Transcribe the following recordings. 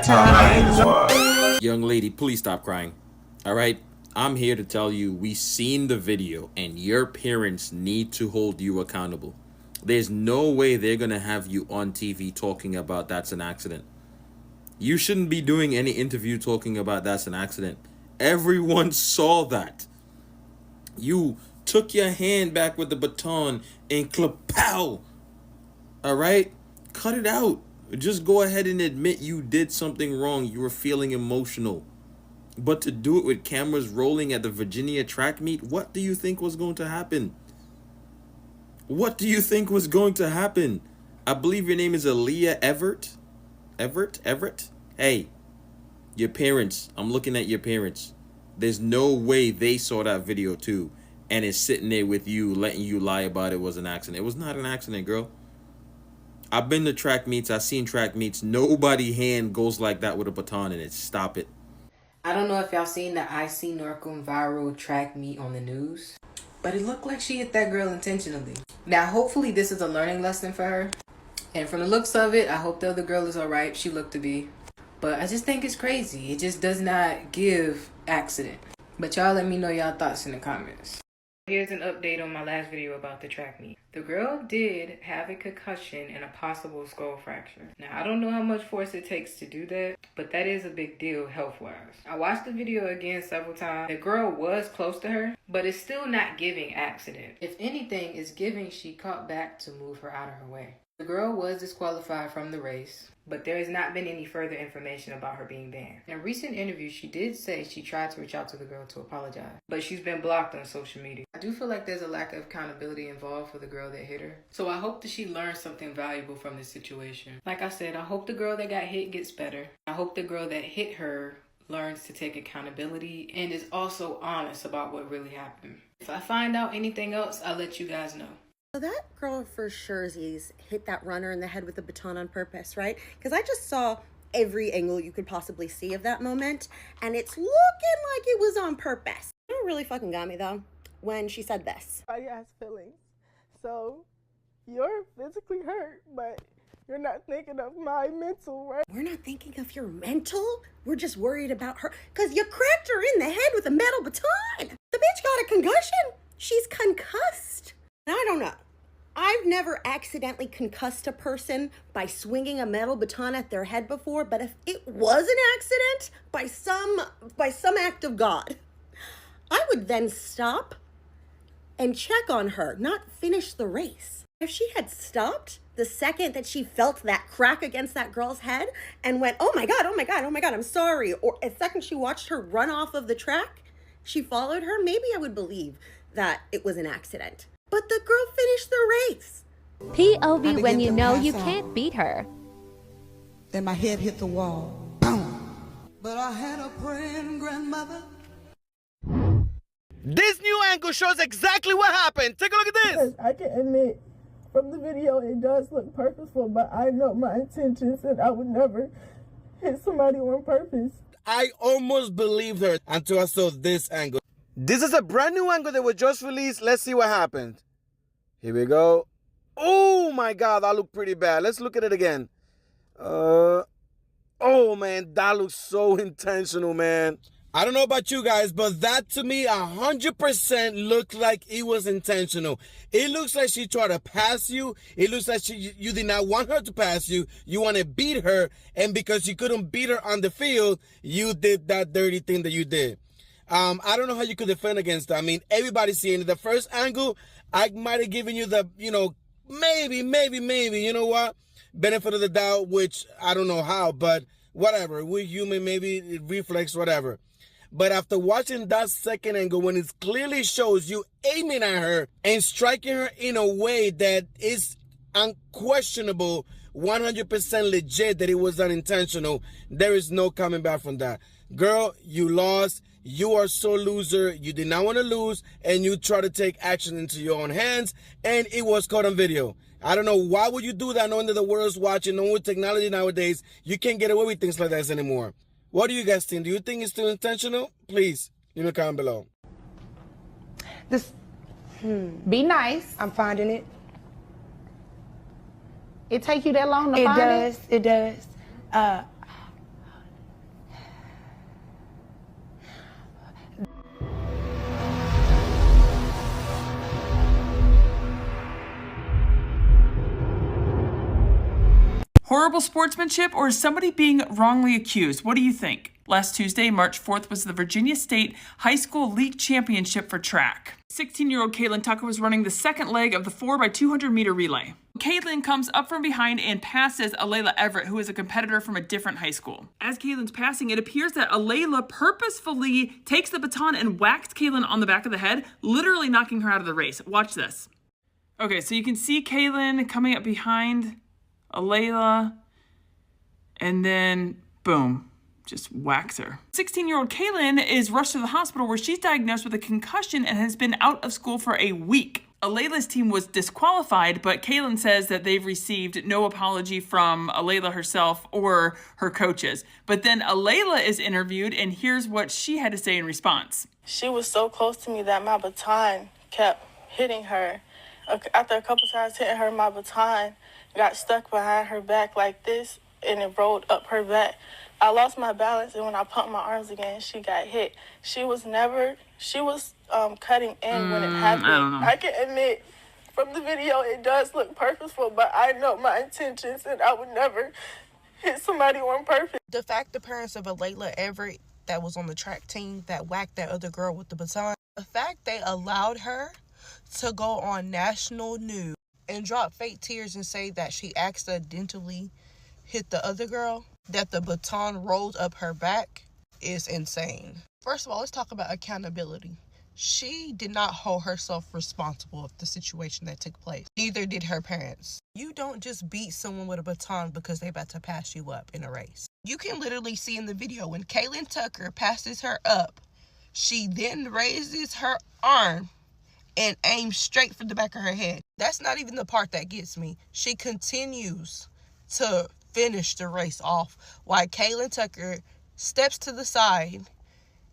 time. Young lady, please stop crying. Alright? I'm here to tell you we seen the video and your parents need to hold you accountable. There's no way they're gonna have you on TV talking about that's an accident. You shouldn't be doing any interview talking about that's an accident. Everyone saw that. You took your hand back with the baton and klapow. Alright? Cut it out. Just go ahead and admit you did something wrong. You were feeling emotional. But to do it with cameras rolling at the Virginia track meet, what do you think was going to happen? What do you think was going to happen? I believe your name is Aaliyah Everett. Everett? Hey, your parents. I'm looking at your parents. There's no way they saw that video too and is sitting there with you letting you lie about it was an accident. It was not an accident, girl. I've been to track meets. I've seen track meets. Nobody hand goes like that with a baton in it. Stop it. I don't know if y'all seen the IC Norcom viral track meet on the news, but it looked like she hit that girl intentionally. Now, hopefully this is a learning lesson for her. And from the looks of it, I hope the other girl is alright. She looked to be. But I just think it's crazy. It just does not give accident. But y'all let me know y'all thoughts in the comments. Here's an update on my last video about the track meet. The girl did have a concussion and a possible skull fracture. Now, I don't know how much force it takes to do that, but that is a big deal health-wise. I watched the video again several times. The girl was close to her, but it's still not giving accident. If anything, it's giving she caught back to move her out of her way. The girl was disqualified from the race, but there has not been any further information about her being banned. In a recent interview, she did say she tried to reach out to the girl to apologize, but she's been blocked on social media. I do feel like there's a lack of accountability involved for the girl that hit her, so I hope that she learns something valuable from this situation. Like I said, I hope the girl that got hit gets better. I hope the girl that hit her learns to take accountability and is also honest about what really happened. If I find out anything else, I'll let you guys know. So that girl for sure hit that runner in the head with a baton on purpose, right? Because I just saw every angle you could possibly see of that moment, and it's looking like it was on purpose. You know what really fucking got me, though? When she said this. Everybody has feelings. So you're physically hurt, but you're not thinking of my mental, right? We're not thinking of your mental. We're just worried about her. Because you cracked her in the head with a metal baton. The bitch got a concussion. She's concussed. I don't know. I've never accidentally concussed a person by swinging a metal baton at their head before, but if it was an accident by some act of God, I would then stop and check on her, not finish the race. If she had stopped the second that she felt that crack against that girl's head and went, oh my God, I'm sorry, or a second she watched her run off of the track, she followed her, maybe I would believe that it was an accident. But the girl finished the race. POV when you know you can't beat her. Then my head hit the wall. Boom. But I had a praying grandmother. This new angle shows exactly what happened. Take a look at this. Yes, I can admit, from the video, it does look purposeful, but I know my intentions and I would never hit somebody on purpose. I almost believed her until I saw this angle. This is a brand new angle that was just released. Let's see what happened. Here we go. Oh my God, that looked pretty bad. Let's look at it again. Oh man, that looks so intentional, man. I don't know about you guys, but that to me 100% looked like it was intentional. It looks like she tried to pass you. It looks like you did not want her to pass you. You want to beat her, and because you couldn't beat her on the field, you did that dirty thing that you did. I don't know how you could defend against that. I mean, everybody's seeing it. The first angle, I might have given you the, maybe, you know what? Benefit of the doubt, which I don't know how, but whatever. We're human, maybe it reflects, whatever. But after watching that second angle, when it clearly shows you aiming at her and striking her in a way that is unquestionable, 100% legit that it was unintentional, there is no coming back from that. Girl, you lost. You are so loser. You did not want to lose, and you try to take action into your own hands, and it was caught on video. I don't know, why would you do that knowing that the world's watching, knowing with technology nowadays, you can't get away with things like this anymore. What do you guys think? Do you think it's still intentional? Please, leave a comment below. Be nice. I'm finding it. It take you that long to find it? It does. Horrible sportsmanship, or is somebody being wrongly accused? What do you think? Last Tuesday, March 4th, was the Virginia State High School League Championship for track. 16-year-old Caitlin Tucker was running the second leg of the 4x200 meter relay. Caitlin comes up from behind and passes Alayla Everett, who is a competitor from a different high school. As Caitlin's passing, it appears that Alayla purposefully takes the baton and whacks Caitlin on the back of the head, literally knocking her out of the race. Watch this. Okay, so you can see Caitlin coming up behind Alayla, and then boom, just whacks her. 16-year-old Caitlin is rushed to the hospital where she's diagnosed with a concussion and has been out of school for a week. Alayla's team was disqualified, but Caitlin says that they've received no apology from Alayla herself or her coaches. But then Alayla is interviewed, and here's what she had to say in response. She was so close to me that my baton kept hitting her. After a couple times hitting her, my baton got stuck behind her back like this, and it rolled up her back. I lost my balance, and when I pumped my arms again, she got hit. She was cutting in when it happened. I can admit, from the video, it does look purposeful, but I know my intentions, and I would never hit somebody on purpose. The fact the parents of Alayla Everett that was on the track team that whacked that other girl with the baton, the fact they allowed her to go on national news and drop fake tears and say that she accidentally hit the other girl, that the baton rolled up her back, is insane. First of all, let's talk about accountability. She did not hold herself responsible of the situation that took place. Neither did her parents. You don't just beat someone with a baton because they're about to pass you up in a race. You can literally see in the video when Caitlin Tucker passes her up, she then raises her arm and aims straight for the back of her head. That's not even the part that gets me. She continues to finish the race off while Caitlin Tucker steps to the side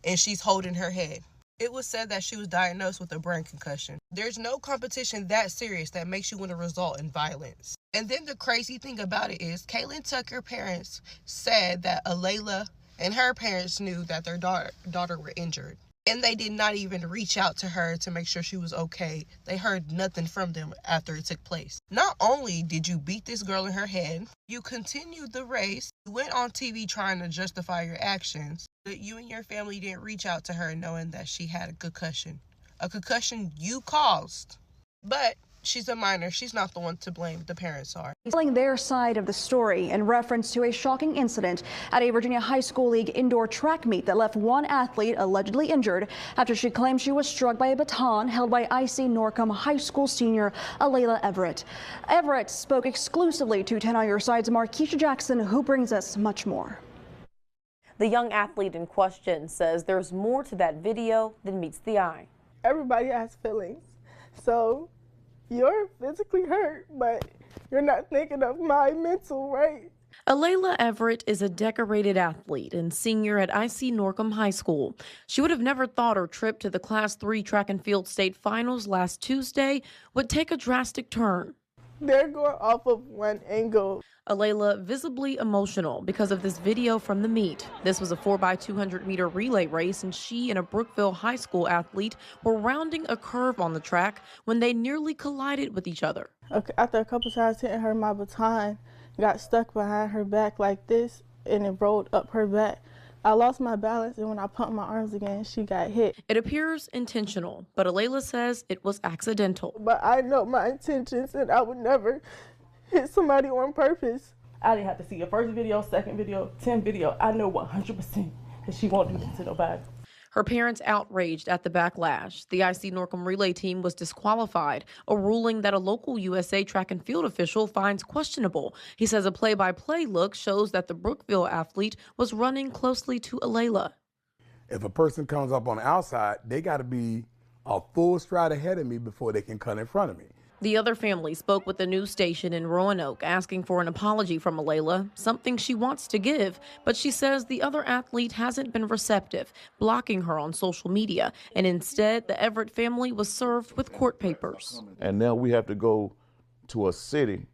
and she's holding her head. It was said that she was diagnosed with a brain concussion. There's no competition that serious that makes you want to result in violence. And then the crazy thing about it is Caitlin Tucker's parents said that Alayla and her parents knew that their daughter were injured. And they did not even reach out to her to make sure she was okay. They heard nothing from them after it took place. Not only did you beat this girl in her head, you continued the race, you went on TV trying to justify your actions, but you and your family didn't reach out to her knowing that she had a concussion you caused. But she's a minor. She's not the one to blame. The parents are. Telling their side of the story in reference to a shocking incident at a Virginia High School League indoor track meet that left one athlete allegedly injured after she claimed she was struck by a baton held by IC Norcom High School senior Alayla Everett. Everett spoke exclusively to 10 on Your Side's Markeisha Jackson, who brings us much more. The young athlete in question says there's more to that video than meets the eye. Everybody has feelings, so you're physically hurt, but you're not thinking of my mental, right? Alayla Everett is a decorated athlete and senior at IC Norcom High School. She would have never thought her trip to the Class 3 track and field state finals last Tuesday would take a drastic turn. They're going off of one angle. Alayla visibly emotional because of this video from the meet. This was a 4x200 meter relay race, and she and a Brookville High School athlete were rounding a curve on the track when they nearly collided with each other. After a couple times hitting her, my baton got stuck behind her back like this, and it rolled up her back. I lost my balance, and when I pumped my arms again, she got hit. It appears intentional, but Alayla says it was accidental. But I know my intentions, and I would never hit somebody on purpose. I didn't have to see your first video, second video, 10th video. I know 100% that she won't do this to nobody. Her parents outraged at the backlash. The IC Norcom relay team was disqualified, a ruling that a local USA track and field official finds questionable. He says a play-by-play look shows that the Brookville athlete was running closely to Alayla. If a person comes up on the outside, they got to be a full stride ahead of me before they can cut in front of me. The other family spoke with the news station in Roanoke asking for an apology from Alayla, something she wants to give, but she says the other athlete hasn't been receptive, blocking her on social media, and instead the Everett family was served with court papers. And now we have to go to a city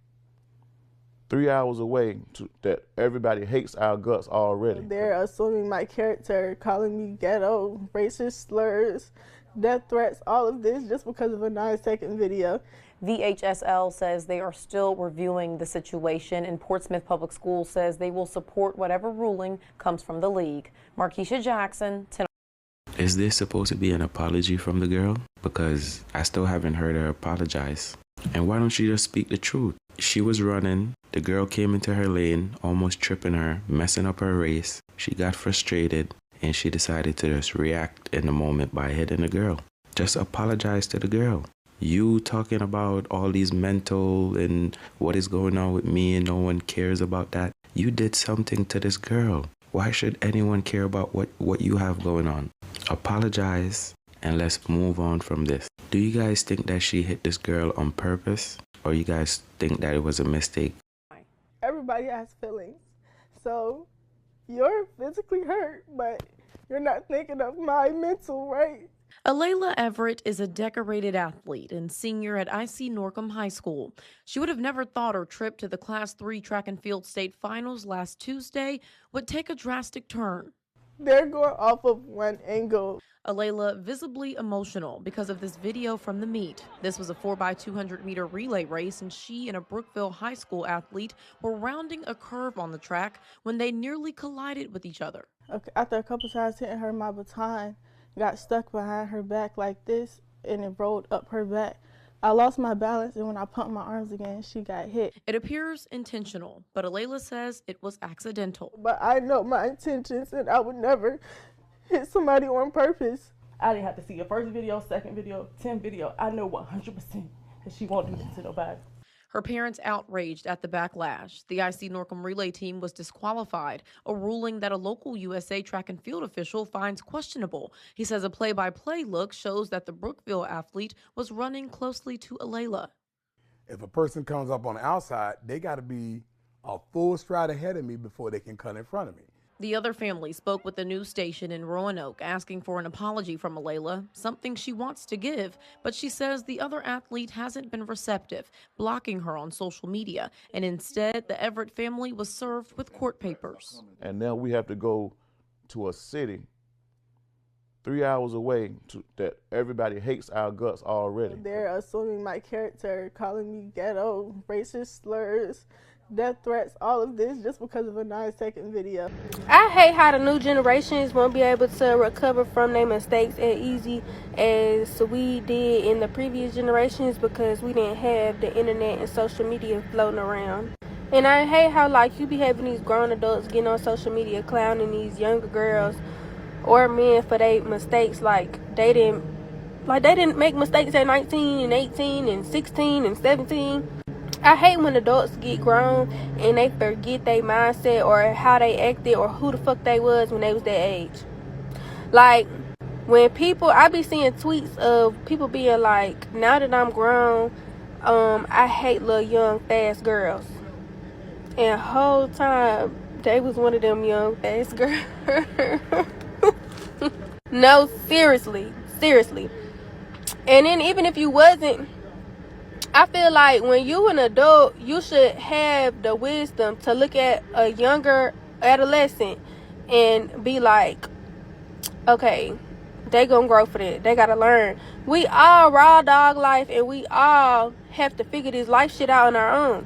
3 hours away that everybody hates our guts already. They're assuming my character, calling me ghetto, racist slurs, death threats, all of this just because of a 9-second video. VHSL says they are still reviewing the situation, and Portsmouth Public Schools says they will support whatever ruling comes from the league. Markeisha Jackson, 10. Is there supposed to be an apology from the girl? Because I still haven't heard her apologize. And why don't she just speak the truth? She was running, the girl came into her lane, almost tripping her, messing up her race. She got frustrated, and she decided to just react in the moment by hitting the girl. Just apologize to the girl. You talking about all these mental and what is going on with me and no one cares about that. You did something to this girl. Why should anyone care about what you have going on? Apologize and let's move on from this. Do you guys think that she hit this girl on purpose, or you guys think that it was a mistake? Everybody has feelings. So you're physically hurt, but you're not thinking of my mental, right? Alayla Everett is a decorated athlete and senior at IC Norcom High School. She would have never thought her trip to the Class 3 track and field state finals last Tuesday would take a drastic turn. They're going off of one angle. Alayla visibly emotional because of this video from the meet. This was a 4x200 meter relay race, and she and a Brookville High School athlete were rounding a curve on the track when they nearly collided with each other. After a couple times hitting her, my baton got stuck behind her back like this, and it rolled up her back. I lost my balance, and when I pumped my arms again, she got hit. It appears intentional, but Alayla says it was accidental. But I know my intentions, and I would never hit somebody on purpose. I didn't have to see your first video, second video, 10th video. I know 100% that she won't do this to nobody. Her parents outraged at the backlash. The IC Norcom relay team was disqualified, a ruling that a local USA track and field official finds questionable. He says a play-by-play look shows that the Brookville athlete was running closely to Alayla. If a person comes up on the outside, they got to be a full stride ahead of me before they can cut in front of me. The other family spoke with the news station in Roanoke asking for an apology from Alayla, something she wants to give, but she says the other athlete hasn't been receptive, blocking her on social media, and instead the Everett family was served with court papers. And now we have to go to a city 3 hours away that everybody hates our guts already. They're assuming my character, calling me ghetto, racist slurs, death threats, all of this just because of a 9-second video. I hate how the new generations won't be able to recover from their mistakes as easy as we did in the previous generations because we didn't have the internet and social media floating around. And I hate how like you be having these grown adults getting on social media clowning these younger girls or men for their mistakes like they didn't make mistakes at 19 and 18 and 16 and 17. I hate when adults get grown and they forget their mindset or how they acted or who the fuck they was when they was that age. Like, when people, I be seeing tweets of people being like, now that I'm grown, I hate little young fast girls. And the whole time, they was one of them young fast girls. No, seriously. And then even if you wasn't, I feel like when you an adult, you should have the wisdom to look at a younger adolescent and be like, okay, they gonna grow for that. They gotta learn. We all raw dog life, and we all have to figure this life shit out on our own.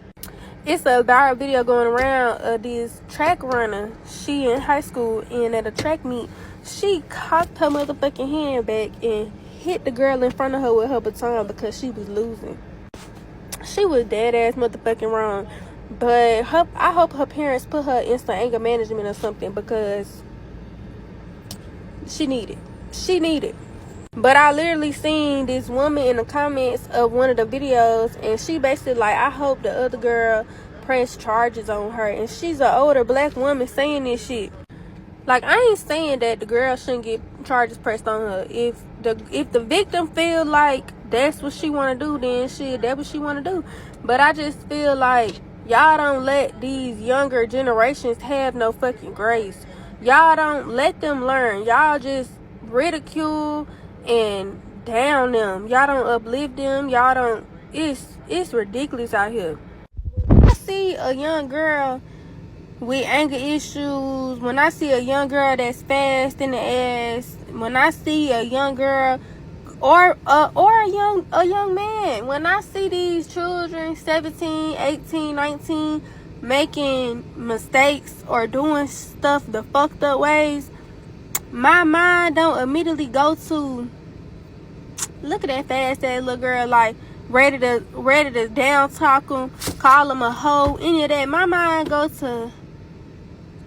It's a viral video going around of this track runner. She in high school, and at a track meet, she cocked her motherfucking hand back and hit the girl in front of her with her baton because she was losing. She was dead ass motherfucking wrong. But I hope her parents put her in some anger management or something because she needed. But I literally seen this woman in the comments of one of the videos, and she basically like, I hope the other girl press charges on her. And she's an older black woman saying this shit. Like, I ain't saying that the girl shouldn't get charges pressed on her. If the victim feel like that's what she want to do, then shit, that's what she want to do. But I just feel like y'all don't let these younger generations have no fucking grace. Y'all don't let them learn. Y'all just ridicule and down them. Y'all don't uplift them. Y'all don't. It's ridiculous out here. I see a young girl with anger issues, when I see a young girl that's fast in the ass, when I see a young girl or a young man. When I see these children 17, 18, 19 making mistakes or doing stuff the fucked up ways, my mind don't immediately go to, look at that fast ass little girl, like ready to down talk him, call him a hoe, any of that. My mind go to,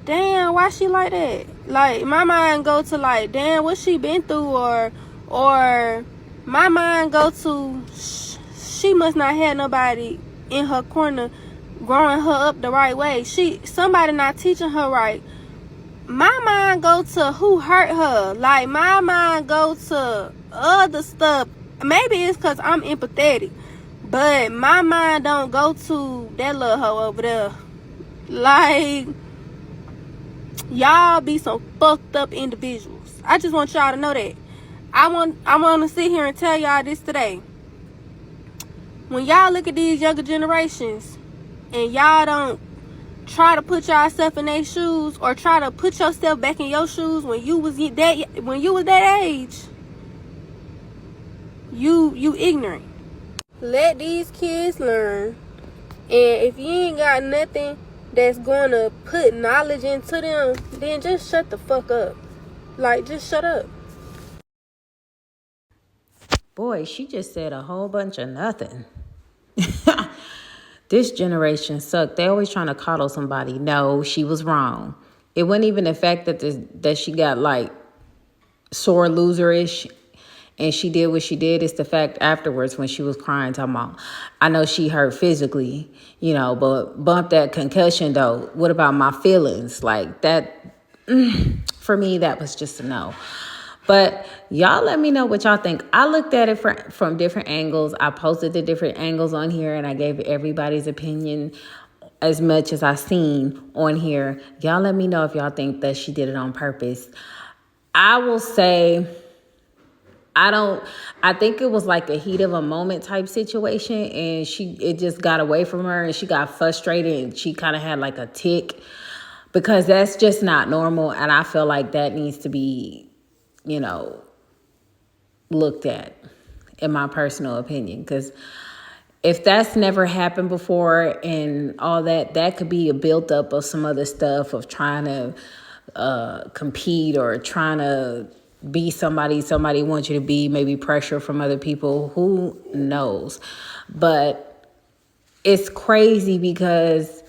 damn, why she like that? Like, my mind go to, like, damn, what she been through, or my mind go to, she must not have nobody in her corner growing her up the right way. Somebody not teaching her right. My mind go to who hurt her. Like, my mind go to other stuff. Maybe it's because I'm empathetic, but my mind don't go to that little hoe over there. Like, y'all be some fucked up individuals. I just want y'all to know that. I want to sit here and tell y'all this today. When y'all look at these younger generations and y'all don't try to put yourself in their shoes, or try to put yourself back in your shoes when you was that age, you ignorant. Let these kids learn, and if you ain't got nothing that's gonna put knowledge into them, then just shut the fuck up. Like, just shut up. Boy, she just said a whole bunch of nothing. This generation sucked. They always trying to coddle somebody. No, she was wrong. It wasn't even the fact that she got like sore loser-ish and she did what she did. It's the fact afterwards when she was crying, talking about, I know she hurt physically, but bump that concussion though. What about my feelings? Like that, for me, that was just a no. But y'all let me know what y'all think. I looked at it from different angles. I posted the different angles on here, and I gave everybody's opinion as much as I seen on here. Y'all let me know if y'all think that she did it on purpose. I will say, I think it was like a heat of a moment type situation, and it just got away from her, and she got frustrated, and she kind of had like a tick, because that's just not normal. And I feel like that needs to be, looked at, in my personal opinion, because if that's never happened before and all that could be a built-up of some other stuff, of trying to compete or trying to be somebody wants you to be, maybe pressure from other people, who knows. But it's crazy because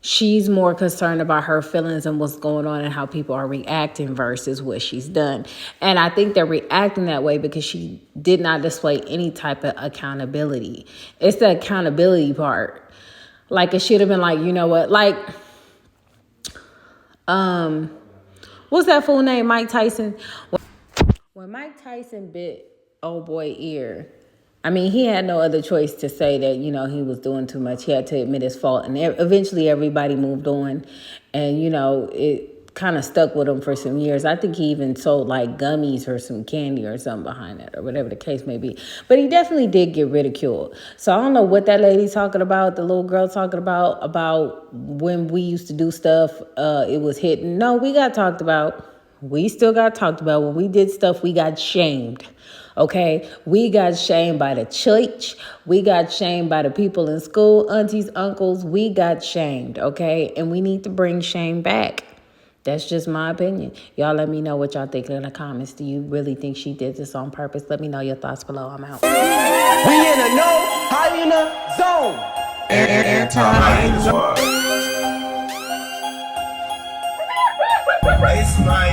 she's more concerned about her feelings and what's going on and how people are reacting versus what she's done. And I think they're reacting that way because she did not display any type of accountability. It's the accountability part. Like, it should have been like, you know what? Like, what's that fool name? Mike Tyson. When Mike Tyson bit old boy ear, I mean, he had no other choice to say that, he was doing too much. He had to admit his fault. And eventually everybody moved on. And, it kind of stuck with him for some years. I think he even sold like gummies or some candy or something behind it, or whatever the case may be. But he definitely did get ridiculed. So I don't know what that lady's talking about, the little girl talking about when we used to do stuff, it was hitting. No, we got talked about. We still got talked about. When we did stuff, we got shamed. Okay, we got shamed by the church. We got shamed by the people in school, aunties, uncles. We got shamed, okay? And we need to bring shame back. That's just my opinion. Y'all let me know what y'all think in the comments. Do you really think she did this on purpose? Let me know your thoughts below. I'm out. We in a no hyena zone. Anti-hyena zone. It's my